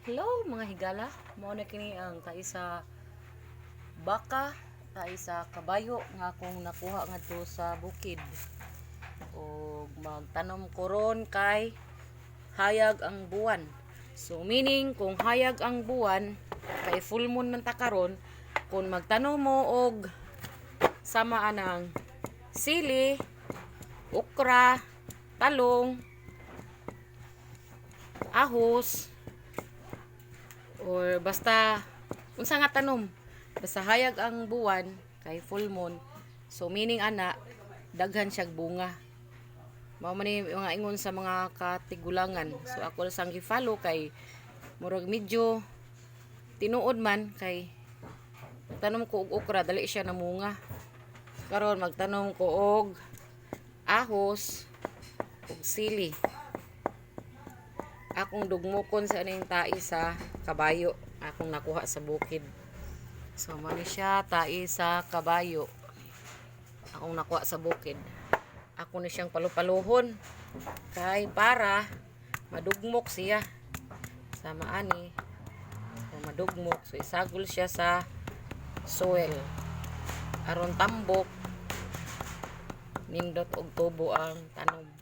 Hello mga higala, mao na kini ang tayo sa baka, tayo sa kabayo nga akong nakuha ngadto sa bukid. O magtanom koron kay hayag ang buwan. So meaning kung hayag ang buwan kay full moon man ta karon, kung magtanom mo og sama anang sili, okra, talong, ahos, or basta unsa nga tanom, basta hayag ang buwan kay full moon, so meaning ana daghan siyag bunga. Mao man ni mga ingon sa mga katigulangan. So ako sang gi-follow kay murag medyo tinuod man kay tanom ko og okra dali siya namunga. Karon magtanom ko og ahos ug sili. Akong dugmokon sa aning tai sa kabayo akong nakuha sa bukid. So mani siya tai sa kabayo akong nakuha sa bukid. Ako na siyang palupaluhon kay para madugmok siya sa maani. So, madugmok, so isagol siya sa soil aron tambok nindot og tubo ang tanom.